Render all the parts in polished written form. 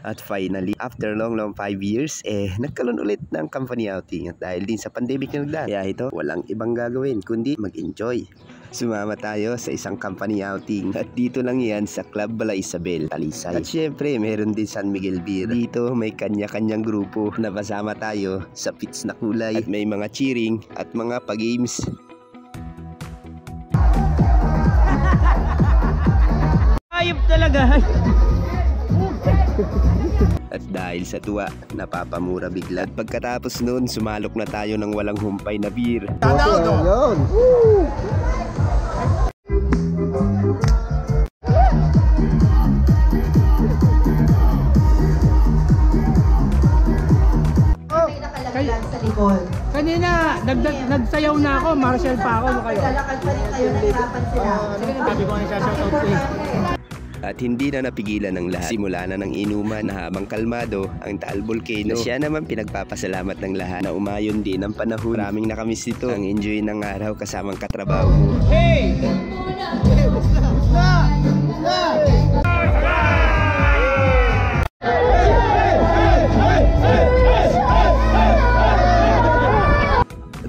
At finally, after long 5 years, nagkaroon ulit ng company outing. At dahil din sa pandemic na nagdaan, kaya ito, walang ibang gagawin kundi mag-enjoy. Sumama tayo sa isang company outing. At dito lang yan sa Club Bala Isabel, Talisay. At syempre, meron din San Miguel Beer. Dito may kanya-kanyang grupo na kasama tayo sa pits na kulay. At may mga cheering at mga pag-games. Ayop talaga. At dahil sa tuwa, napapamura bigla. At pagkatapos nun, sumalok na tayo ng walang humpay na beer. Yun! Sa likod. Kanina, nagsayaw na ako, Marshall pa ako. Kayo? Lalakad pa rin kayo, nahirapan sila. Sige, sabi ko na shoutout ko eh. At hindi na napigilan ng lahat. Simula na ng inuman na habang kalmado ang Taal Volcano. Siya naman pinagpapasalamat ng lahat na umayon din ang panahon. Maraming nakamiss dito ang enjoy ng araw kasamang katrabaho mo. Hey!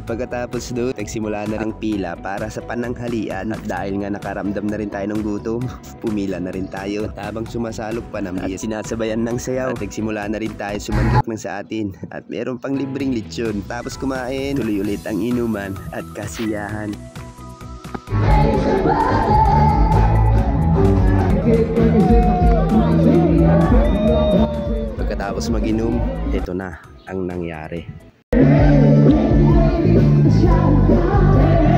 Pagkatapos doon, nagsimula na rin pila para sa pananghalian. At dahil nga nakaramdam na rin tayo ng gutom, pumila na rin tayo. At habang sumasalok pa ng beer, sinasabayan ng sayaw. At nagsimula na rin tayo sumandok ng sa atin. At meron pang libreng lechon. Tapos kumain, tuloy ulit ang inuman at kasiyahan. Pagkatapos mag-inom, ito na ang nangyari.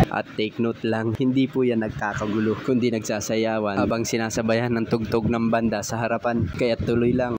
At take note lang, hindi po yan nagkakagulo, kundi nagsasayawan habang sinasabayan ng tugtog ng banda sa harapan. Kaya tuloy lang.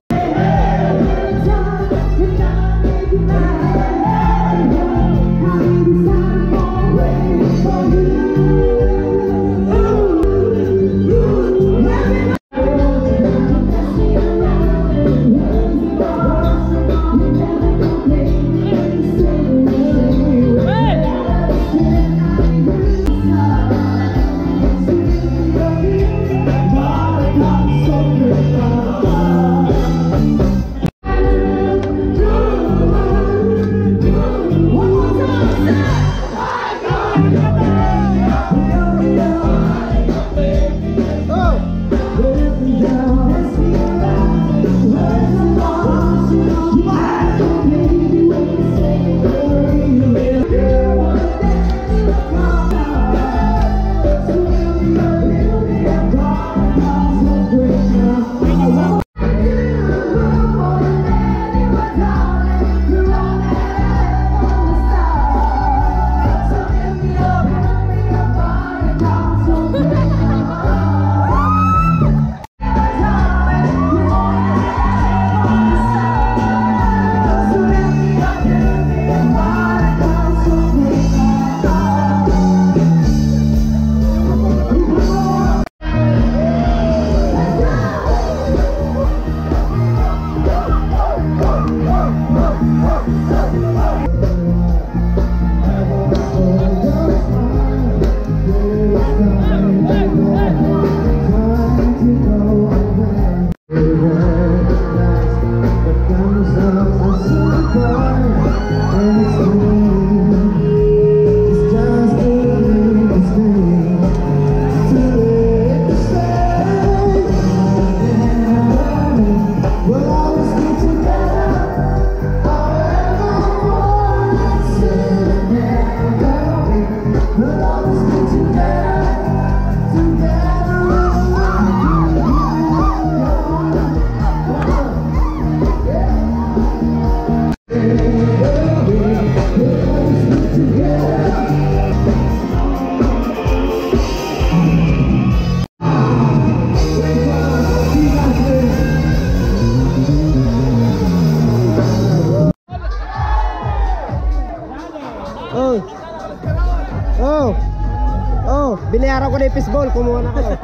Binayaran ko na yung fishball, kumuha na kayo.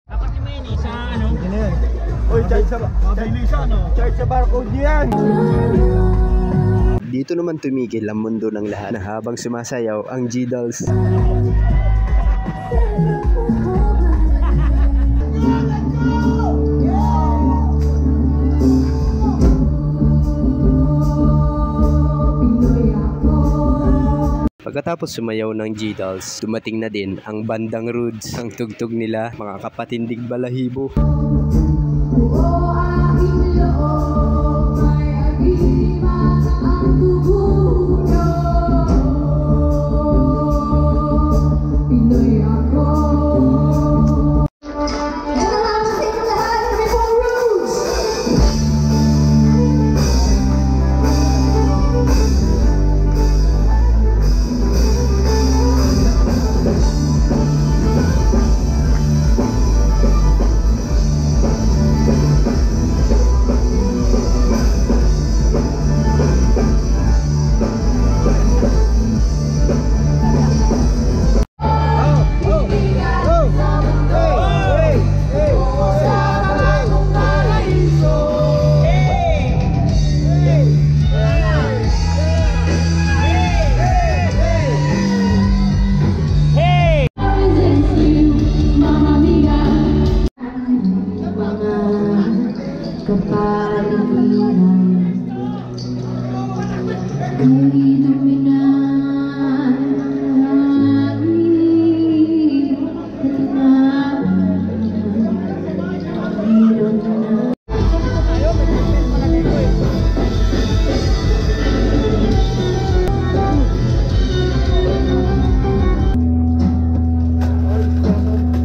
Dapat yung may sa ano? Yan yan. Uy, charge sa barcode nyo yan. Dito naman tumigil ang mundo ng lahat na habang sumasayaw ang G-Dolls. Pagkatapos sumayaw ng G-Dolls, dumating na din ang bandang Roods. Ang tugtog nila, mga kapatindig balahibo.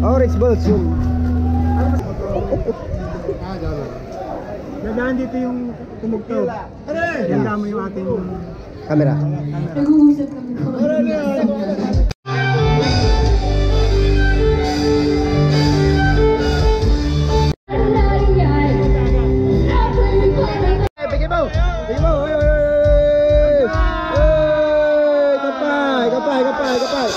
Orange balls yun. Dadaan dito yung tumugtog. Ganda mo yung ating Camera. Nag-uusap kami ko. Bigyan mo! Bigyan mo! Kapay! Kapay! Kapay! Kapay!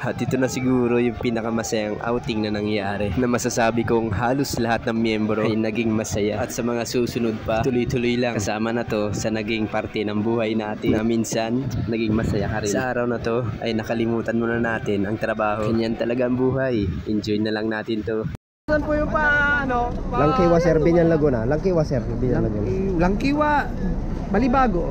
At ito na siguro yung pinakamasayang outing na nangyari, na masasabi kong halos lahat ng miyembro ay naging masaya. At sa mga susunod pa, tuloy-tuloy lang. Kasama na to sa naging parte ng buhay natin, na minsan naging masaya ka rin. Sa araw na to ay nakalimutan muna natin ang trabaho. Ganyan talaga ang buhay. Enjoy na lang natin to. Saan po yung Langkiwa, Sir, Binyan, Laguna. Langkiwa, Sir, Binyan, Laguna. Langkiwa, Balibago.